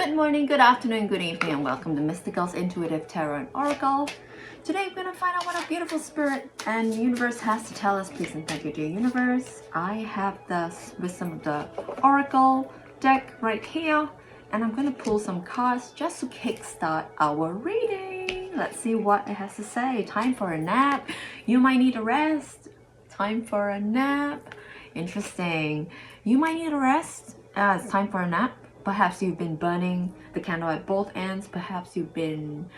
Good morning, good afternoon, good evening, and welcome to Mystigal's Intuitive Tarot and Oracle. Today we're going to find out what our beautiful spirit and universe has to tell us. Please and thank you, dear universe. I have the wisdom of the Oracle deck right here, and I'm going to pull some cards just to kickstart our reading. Let's see what it has to say. Time for a nap. You might need a rest. Time for a nap. Interesting. You might need a rest. It's time for a nap. Perhaps you've been burning the candle at both ends. Perhaps you've been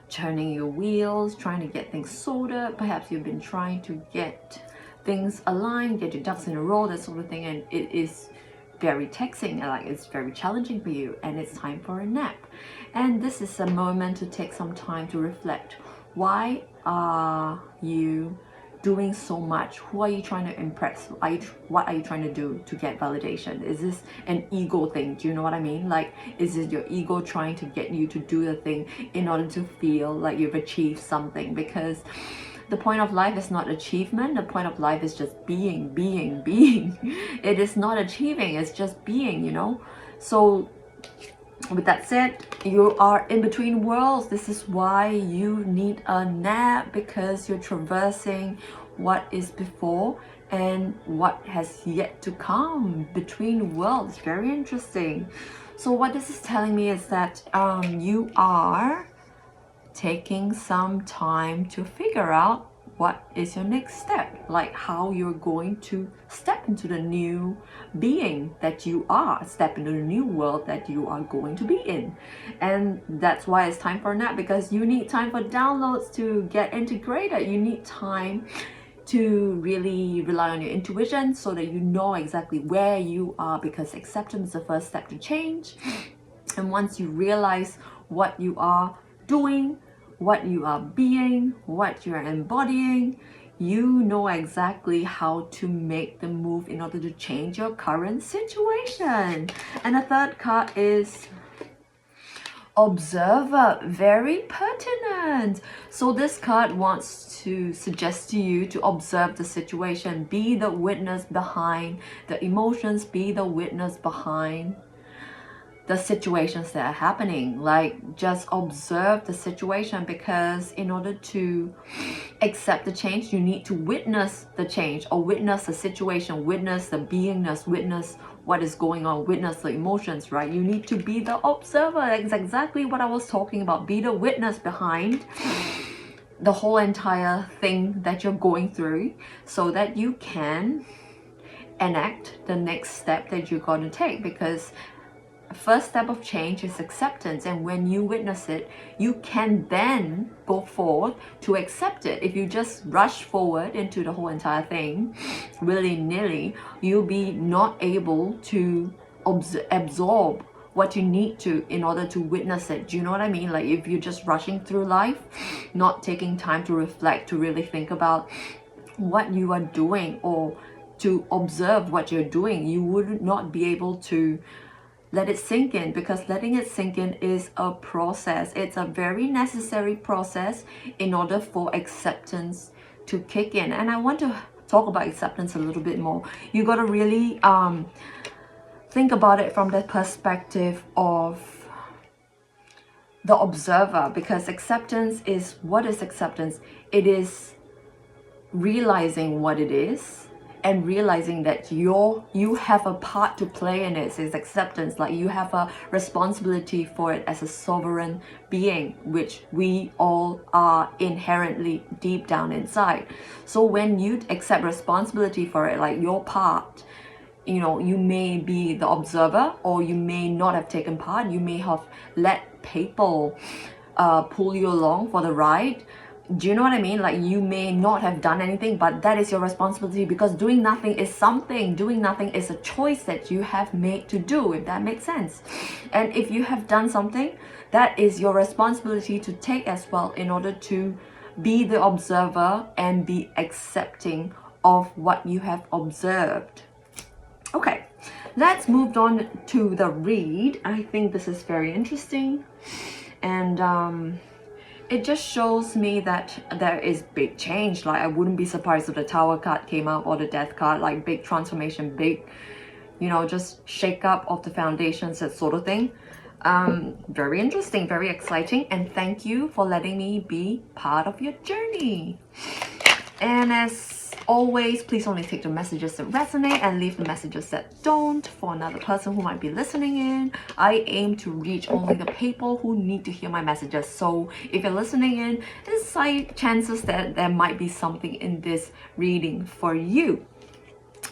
turning your wheels, trying to get things sorted. Perhaps you've been trying to get things aligned, get your ducks in a row, that sort of thing. And it is very taxing, like it's very challenging for you, and it's time for a nap. And this is a moment to take some time to reflect. Why are you doing so much? Who are you trying to impress? What are you trying to do to get validation? Is this an ego thing? Do you know what I mean? Like, is it your ego trying to get you to do the thing in order to feel like you've achieved something? Because the point of life is not achievement. The point of life is just being. It is not achieving, it's just being, you know? So with that said, you are in between worlds. This is why you need a nap, because you're traversing what is before and what has yet to come. Between worlds, very interesting. So what this is telling me is that you are taking some time to figure out what is your next step, like how you're going to step into the new being that you are, step into the new world that you are going to be in. And that's why it's time for a nap, because you need time for downloads to get integrated. You need time to really rely on your intuition so that you know exactly where you are, because acceptance is the first step to change. And once you realize what you are doing, what you are being, what you're embodying, you know exactly how to make the move in order to change your current situation. And the third card is Observer. Very pertinent. So this card wants to suggest to you to observe the situation, be the witness behind the emotions, be the witness behind the situations that are happening. Like, just observe the situation, because in order to accept the change, you need to witness the change, or witness the situation, witness the beingness, witness what is going on, witness the emotions, right? You need to be the observer. That's exactly what I was talking about. Be the witness behind the whole entire thing that you're going through, so that you can enact the next step that you're going to take. Because first step of change is acceptance, and when you witness it, you can then go forward to accept it. If you just rush forward into the whole entire thing willy-nilly, you'll be not able to absorb what you need to in order to witness it. Do you know what I mean? Like, if you're just rushing through life, not taking time to reflect, to really think about what you are doing, or to observe what you're doing, you would not be able to let it sink in, because letting it sink in is a process. It's a very necessary process in order for acceptance to kick in. And I want to talk about acceptance a little bit more. You got to really think about it from the perspective of the observer, because acceptance is, what is acceptance? It is realizing what it is, and realizing that you have a part to play in it. Is acceptance. Like, you have a responsibility for it as a sovereign being, which we all are inherently deep down inside. So when you accept responsibility for it, like your part, you know, you may be the observer, or you may not have taken part. You may have let people pull you along for the ride. Do you know what I mean? Like, you may not have done anything, but that is your responsibility, because doing nothing is something. Doing nothing is a choice that you have made to do, if that makes sense. And if you have done something, that is your responsibility to take as well, in order to be the observer and be accepting of what you have observed. Okay, let's move on to the read. I think this is very interesting, and it just shows me that there is big change. Like, I wouldn't be surprised if the Tower card came up, or the Death card, like big transformation, big, you know, just shake up of the foundations, that sort of thing. Very interesting, very exciting, and thank you for letting me be part of your journey. And as always, please only take the messages that resonate and leave the messages that don't for another person who might be listening in. I aim to reach only the people who need to hear my messages. So if you're listening in, there's high chances that there might be something in this reading for you.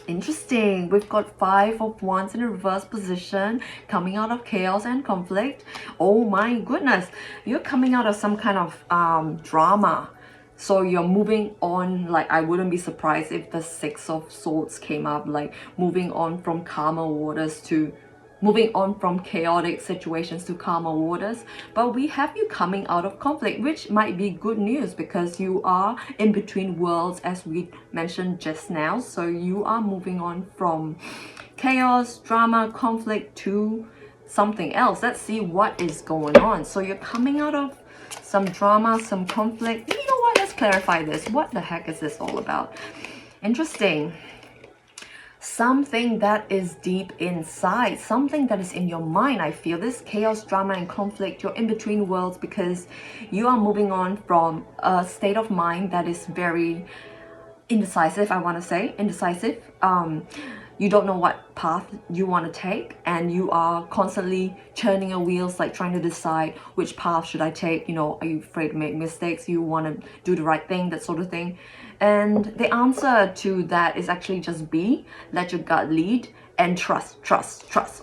Interesting. We've got 5 of Wands in a reverse position, coming out of chaos and conflict. Oh my goodness. You're coming out of some kind of drama. So you're moving on. Like, I wouldn't be surprised if the 6 of Swords came up, like moving on from calmer waters to moving on from chaotic situations to calmer waters. But we have you coming out of conflict, which might be good news because you are in between worlds, as we mentioned just now. So you are moving on from chaos, drama, conflict to something else. Let's see what is going on. So you're coming out of some drama, some conflict. You know what? Let's clarify this. What the heck is this all about? Interesting. Something that is deep inside, something that is in your mind. I feel this chaos, drama, and conflict. You're in between worlds because you are moving on from a state of mind that is very indecisive. I want to say indecisive. You don't know what path you want to take, and you are constantly churning your wheels, like trying to decide which path should I take. You know, are you afraid to make mistakes? You want to do the right thing, that sort of thing. And the answer to that is actually just be, let your gut lead, and trust,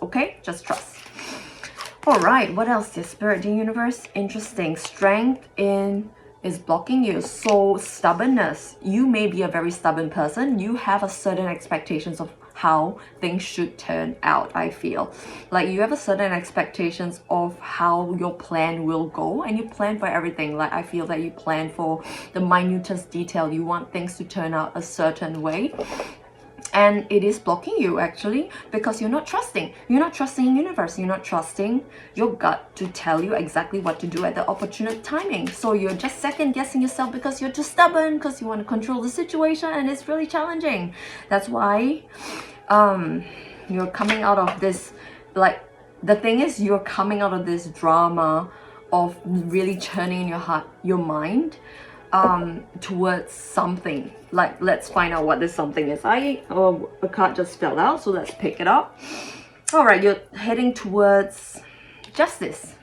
okay? Just trust. All right, what else, dear Spirit, dear Universe? Interesting. Strength is blocking you. So stubbornness. You may be a very stubborn person. You have a certain expectations of how things should turn out. I feel like you have a certain expectations of how your plan will go, and you plan for everything. Like, I feel that you plan for the minutest detail. You want things to turn out a certain way, and it is blocking you actually because you're not trusting. You're not trusting the universe. You're not trusting your gut to tell you exactly what to do at the opportune timing. So you're just second guessing yourself because you're too stubborn, because you want to control the situation, and it's really challenging. That's why you're coming out of this, like, the thing is, you're coming out of this drama of really churning in your heart, your mind, towards something. Like, let's find out what this something is. A card just fell out, so let's pick it up. All right, you're heading towards justice.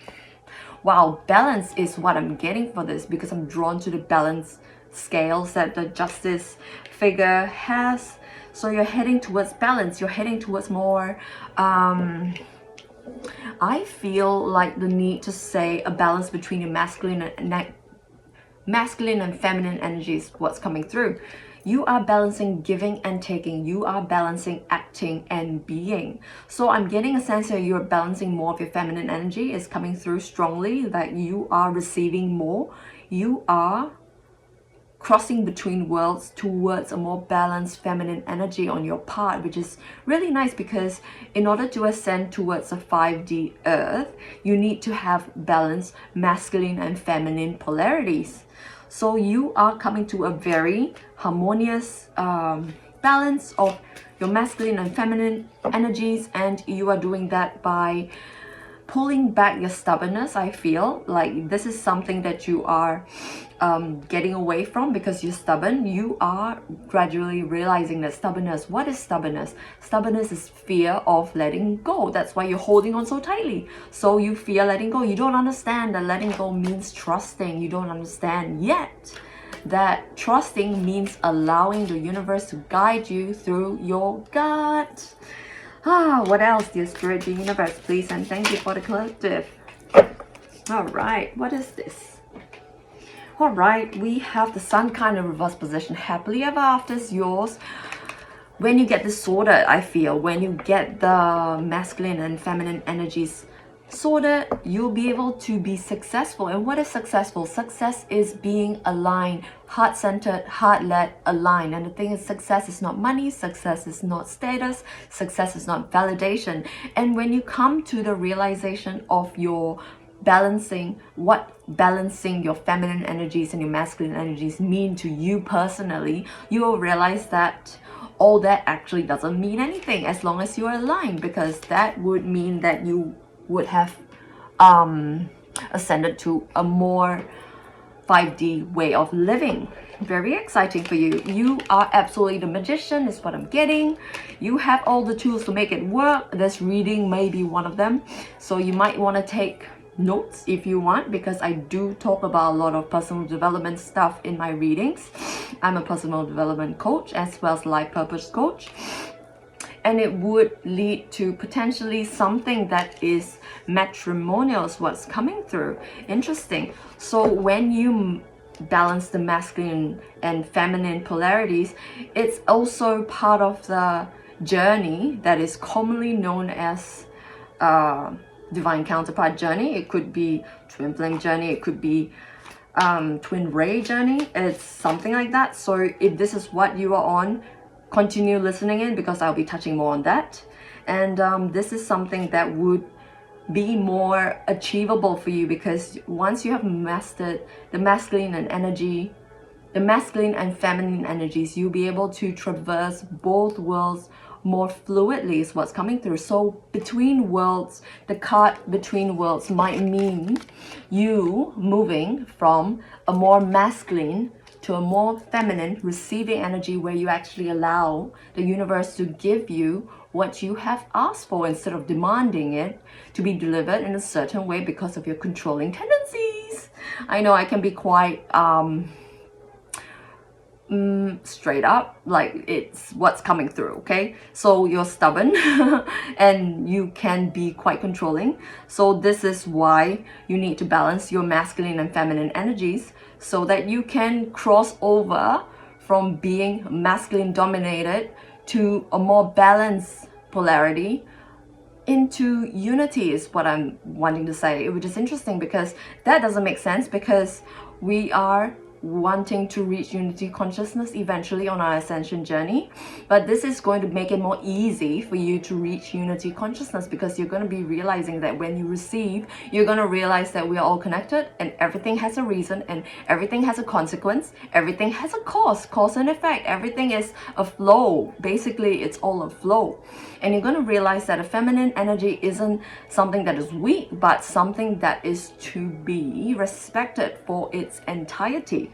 Wow, balance is what I'm getting for this, because I'm drawn to the balance scales that the justice figure has. So you're heading towards balance. You're heading towards more I feel like the need to say a balance between your masculine and feminine energies, what's coming through. You are balancing giving and taking. You are balancing acting and being. So I'm getting a sense that you're balancing more of your feminine energy is coming through strongly, that you are receiving more. You are crossing between worlds towards a more balanced feminine energy on your part, which is really nice, because in order to ascend towards a 5D earth, you need to have balanced masculine and feminine polarities. So you are coming to a very harmonious balance of your masculine and feminine energies, and you are doing that by pulling back your stubbornness. I feel like this is something that you are getting away from because you're stubborn. You are gradually realizing that stubbornness. What is stubbornness? Stubbornness is fear of letting go. That's why you're holding on so tightly. So you fear letting go. You don't understand that letting go means trusting. You don't understand yet that trusting means allowing the universe to guide you through your gut. What else, dear Spirit, dear Universe, please, and thank you for the collective. All right, what is this? All right, we have the Sun card in reverse position. Happily ever after is yours. When you get this sorted, I feel, when you get the masculine and feminine energies sorted, you'll be able to be successful. And what is successful? Success is being aligned, heart-centered, heart-led, aligned. And the thing is, success is not money, success is not status, success is not validation. And when you come to the realization of your balancing, what balancing your feminine energies and your masculine energies mean to you personally, you will realize that all that actually doesn't mean anything as long as you're aligned, because that would mean that you would have ascended to a more 5D way of living. Very exciting for you. You are absolutely the magician is what I'm getting. You have all the tools to make it work. This reading may be one of them. So you might want to take notes if you want, because I do talk about a lot of personal development stuff in my readings. I'm a personal development coach as well as life purpose coach. And it would lead to potentially something that is matrimonial is what's coming through. Interesting. So when you balance the masculine and feminine polarities, it's also part of the journey that is commonly known as divine counterpart journey. It could be twin flame journey, it could be twin ray journey. It's something like that. So if this is what you are on, continue listening in, because I'll be touching more on that. And this is something that would be more achievable for you, because once you have mastered the masculine and energy, the masculine and feminine energies, you'll be able to traverse both worlds more fluidly is what's coming through. So between worlds, the card between worlds might mean you moving from a more masculine to a more feminine receiving energy, where you actually allow the universe to give you what you have asked for instead of demanding it to be delivered in a certain way because of your controlling tendencies. I know I can be quite straight up, like it's what's coming through, okay? So you're stubborn and you can be quite controlling. So this is why you need to balance your masculine and feminine energies, so that you can cross over from being masculine dominated to a more balanced polarity into unity is what I'm wanting to say, which is interesting because that doesn't make sense, because we are wanting to reach unity consciousness eventually on our ascension journey, but this is going to make it more easy for you to reach unity consciousness, because you're going to be realizing that when you receive, you're going to realize that we are all connected and everything has a reason and everything has a consequence, everything has a cause and effect, everything is a flow. Basically, it's all a flow. And you're going to realize that a feminine energy isn't something that is weak, but something that is to be respected for its entirety.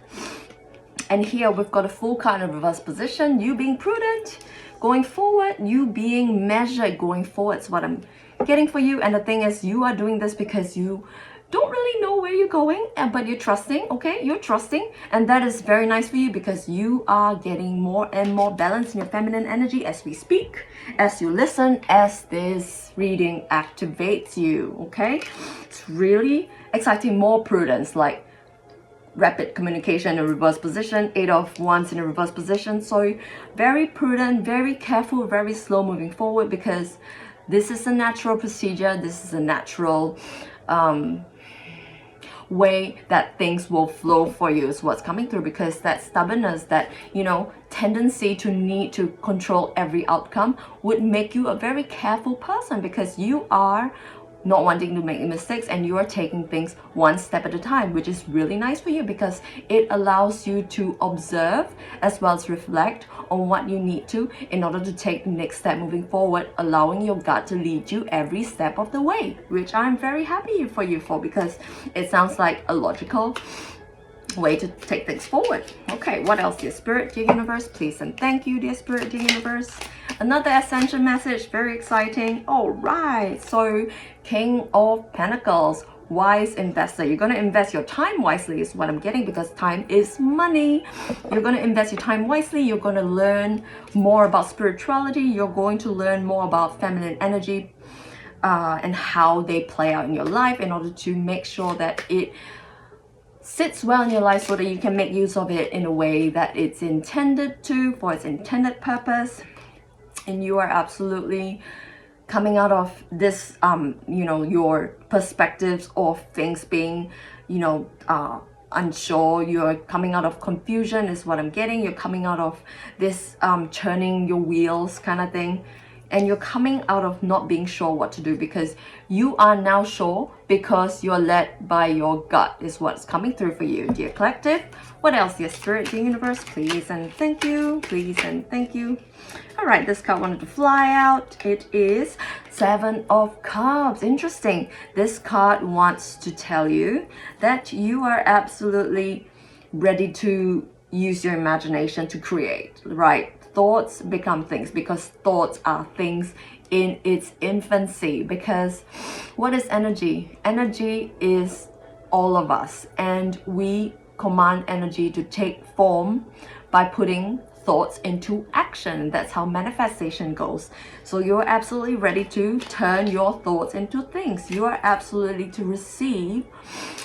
And here we've got a full card in reverse position. You being prudent going forward, you being measured going forward is what I'm getting for you. And the thing is, you are doing this because you don't really know where you're going, but you're trusting, okay? You're trusting, and that is very nice for you, because you are getting more and more balance in your feminine energy as we speak, as you listen, as this reading activates you, okay? It's really exciting. More prudence, like rapid communication in reverse position, 8 of Wands in a reverse position. So very prudent, very careful, very slow moving forward, because this is a natural procedure. This is a natural way that things will flow for you is what's coming through, because that stubbornness, that, you know, tendency to need to control every outcome would make you a very careful person, because you are not wanting to make mistakes and you are taking things one step at a time, which is really nice for you, because it allows you to observe as well as reflect on what you need to in order to take the next step moving forward, allowing your gut to lead you every step of the way, which I'm very happy for you for, because it sounds like a logical way to take things forward. Okay, what else, dear Spirit, dear Universe? Please and thank you, dear Spirit, dear Universe. Another Ascension message, very exciting. All right, so King of Pentacles, wise investor. You're going to invest your time wisely is what I'm getting, because time is money. You're going to invest your time wisely. You're going to learn more about spirituality. You're going to learn more about feminine energy and how they play out in your life, in order to make sure that it sits well in your life, so that you can make use of it in a way that it's intended to, for its intended purpose. And you are absolutely coming out of this, you know, your perspectives of things being, you know, unsure. You're coming out of confusion is what I'm getting. You're coming out of this churning your wheels kind of thing. and you're coming out of not being sure what to do, because you are now sure because you're led by your gut is what's coming through for you, dear collective. What else, dear spirit, dear universe? Please and thank you. Please and thank you. All right, this card wanted to fly out. It is Seven of Cups. Interesting. This card wants to tell you that you are absolutely ready to use your imagination to create, right? Thoughts become things, because thoughts are things in its infancy. Because what is energy? Energy is all of us, and we command energy to take form by putting thoughts into action. That's how manifestation goes. So you're absolutely ready to turn your thoughts into things. You are absolutely to receive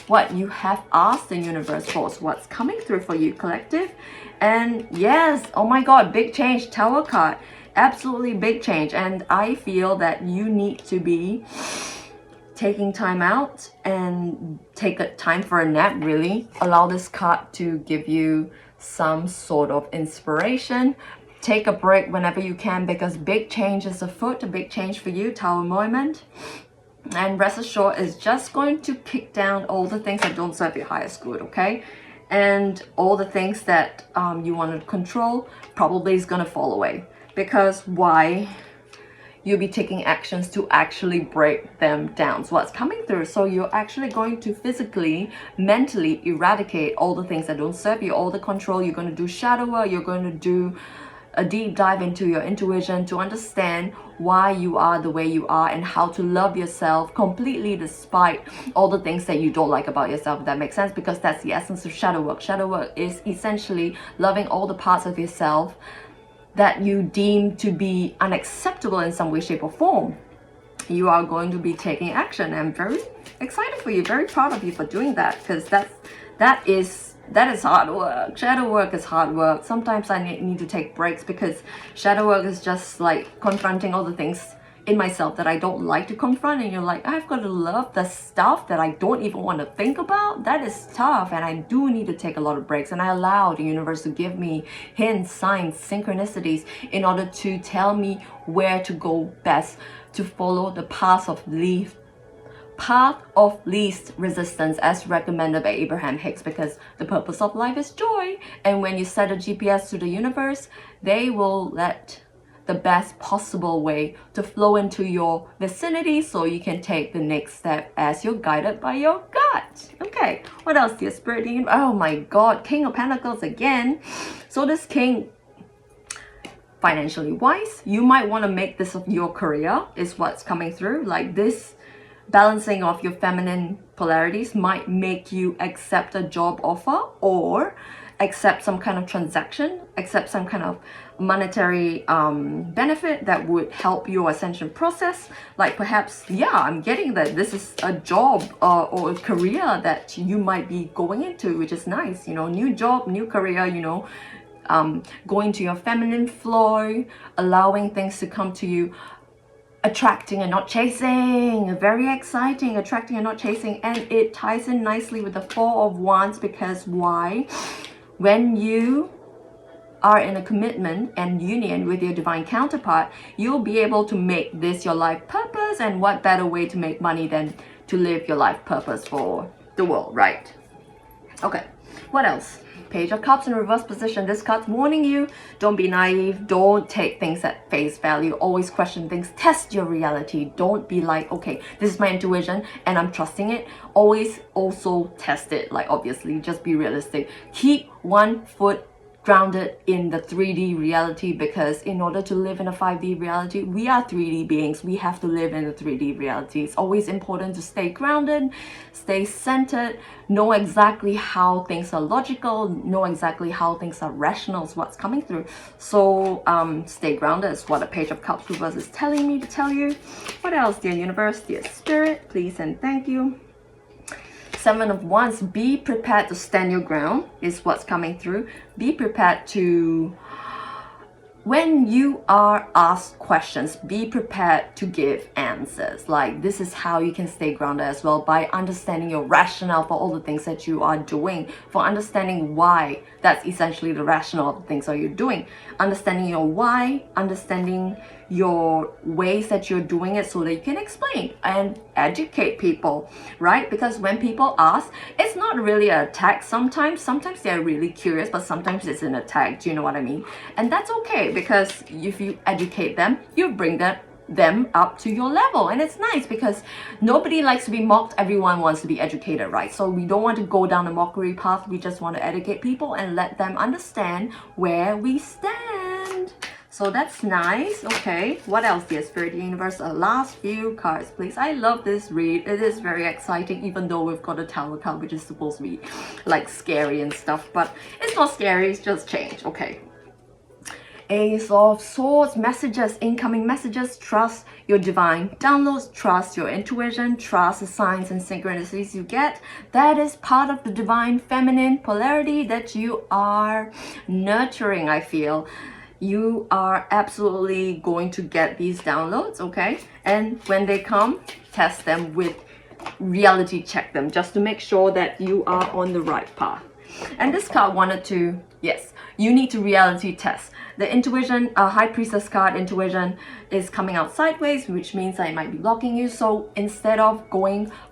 what you have asked the universe for. So what's coming through for you, collective? And yes, oh my god, big change, Tower card. Absolutely big change. And I feel that you need to be taking time out and take a time for a nap, really. Allow this card to give you some sort of inspiration. Take a break whenever you can, because big change is afoot, a big change for you, Tower moment. And rest assured, it's just going to kick down all the things that don't serve your highest good, okay? And all the things that you want to control probably is going to fall away. Because why? You'll be taking actions to actually break them down. So what's coming through? So you're actually going to physically, mentally eradicate all the things that don't serve you, all the control. You're going to do shadow work. You're going to do a deep dive into your intuition to understand why you are the way you are, and how to love yourself completely despite all the things that you don't like about yourself, if that makes sense. Because that's the essence of shadow work. Shadow work is essentially loving all the parts of yourself that you deem to be unacceptable in some way, shape, or form. You are going to be taking action. I'm very excited for you, very proud of you for doing that, because that is hard work. Shadow work is hard work. Sometimes I need to take breaks, because shadow work is just like confronting all the things in myself that I don't like to confront, and you're like, I've got to love the stuff that I don't even want to think about. That is tough, and I do need to take a lot of breaks. And I allow the universe to give me hints, signs, synchronicities in order to tell me where to go best, to follow the path of least resistance, as recommended by Abraham Hicks, because the purpose of life is joy. And when you set a GPS to the universe, they will let the best possible way to flow into your vicinity, so you can take the next step as you're guided by your gut. Okay, what else, dear spirit? Oh my god, King of Pentacles again. So this king, financially wise, you might want to make this of your career, is what's coming through. Like, this balancing of your feminine polarities might make you accept a job offer, or accept some kind of transaction, accept some kind of monetary benefit that would help your ascension process. Like, perhaps, yeah, I'm getting that this is a job or a career that you might be going into, which is nice, you know, new job, new career, you know, going to your feminine flow, allowing things to come to you, attracting and not chasing. Very exciting, attracting and not chasing. And it ties in nicely with the Four of Wands, because why? When you are in a commitment and union with your divine counterpart, you'll be able to make this your life purpose. And what better way to make money than to live your life purpose for the world, right? Okay, what else? Page of Cups in reverse position. This card's warning you, don't be naive, don't take things at face value, always question things, test your reality. Don't be like, okay, this is my intuition and I'm trusting it. Always also test it. Like, obviously, just be realistic. Keep one foot grounded in the 3D reality, because in order to live in a 5D reality, we are 3D beings. We have to live in the 3D reality. It's always important to stay grounded, stay centered, know exactly how things are logical, know exactly how things are rational, is what's coming through. So stay grounded is what a Page of Cups reverse is telling me to tell you. What else, dear universe, dear spirit? Please and thank you. Seven of Wands, be prepared to stand your ground is what's coming through. Be prepared to, when you are asked questions, be prepared to give answers. Like, this is how you can stay grounded as well, by understanding your rationale for all the things that you are doing, for understanding why. That's essentially the rationale of the things that you're doing. Understanding your why, understanding your ways that you're doing it so that you can explain and educate people, right? Because when people ask, it's not really an attack. Sometimes they're really curious, but sometimes it's an attack. Do you know what I mean? And that's okay, because if you educate them, you bring them up to your level, and it's nice because nobody likes to be mocked. Everyone wants to be educated, right? So we don't want to go down the mockery path. We just want to educate people and let them understand where we stand. So that's nice. Okay, what else, dear Spirit Universe? Last few cards, please. I love this read. It is very exciting, even though we've got a Tower card, which is supposed to be like scary and stuff, but it's not scary, it's just change. Okay. Ace of Swords, messages, incoming messages. Trust your divine downloads, trust your intuition, trust the signs and synchronicities you get. That is part of the divine feminine polarity that you are nurturing, I feel. You are absolutely going to get these downloads, okay? And when they come, test them with reality check them, just to make sure that you are on the right path. And this card wanted to, yes, you need to reality test. The intuition, High Priestess card, intuition, is coming out sideways, which means that it might be blocking you. So instead of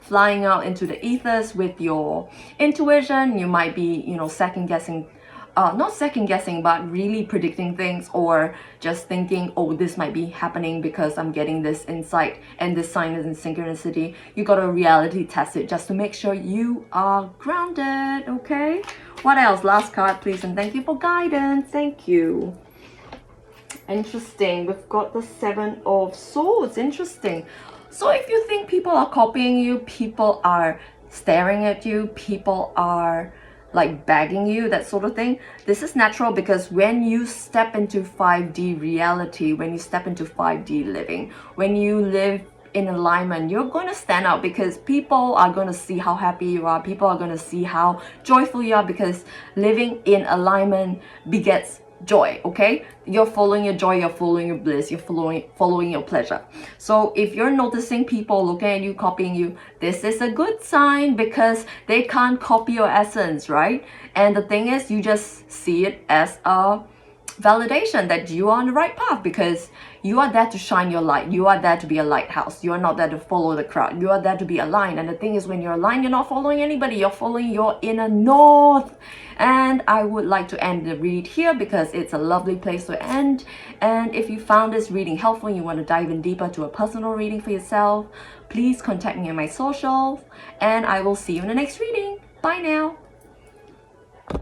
flying out into the ethers with your intuition, you might be, you know, not second guessing, but really predicting things, or just thinking, oh, this might be happening because I'm getting this insight and this sign is in synchronicity. You gotta reality test it just to make sure you are grounded, okay? What else? Last card, please, and thank you for guidance. Thank you. Interesting. We've got the Seven of Swords. Interesting. So if you think people are copying you, people are staring at you, people are like begging you, that sort of thing, this is natural, because when you step into 5D reality, when you step into 5D living, when you live in alignment, you're going to stand out, because people are going to see how happy you are, people are going to see how joyful you are, because living in alignment begets joy, okay? You're following your joy, you're following your bliss, you're following your pleasure. So if you're noticing people looking at you, copying you, this is a good sign, because they can't copy your essence, right? And the thing is, you just see it as a validation that you are on the right path, because you are there to shine your light. You are there to be a lighthouse. You are not there to follow the crowd. You are there to be aligned. And the thing is, when you're aligned, you're not following anybody. You're following your inner north. And I would like to end the read here, because it's a lovely place to end. And if you found this reading helpful and you want to dive in deeper to a personal reading for yourself, please contact me on my socials, and I will see you in the next reading. Bye now.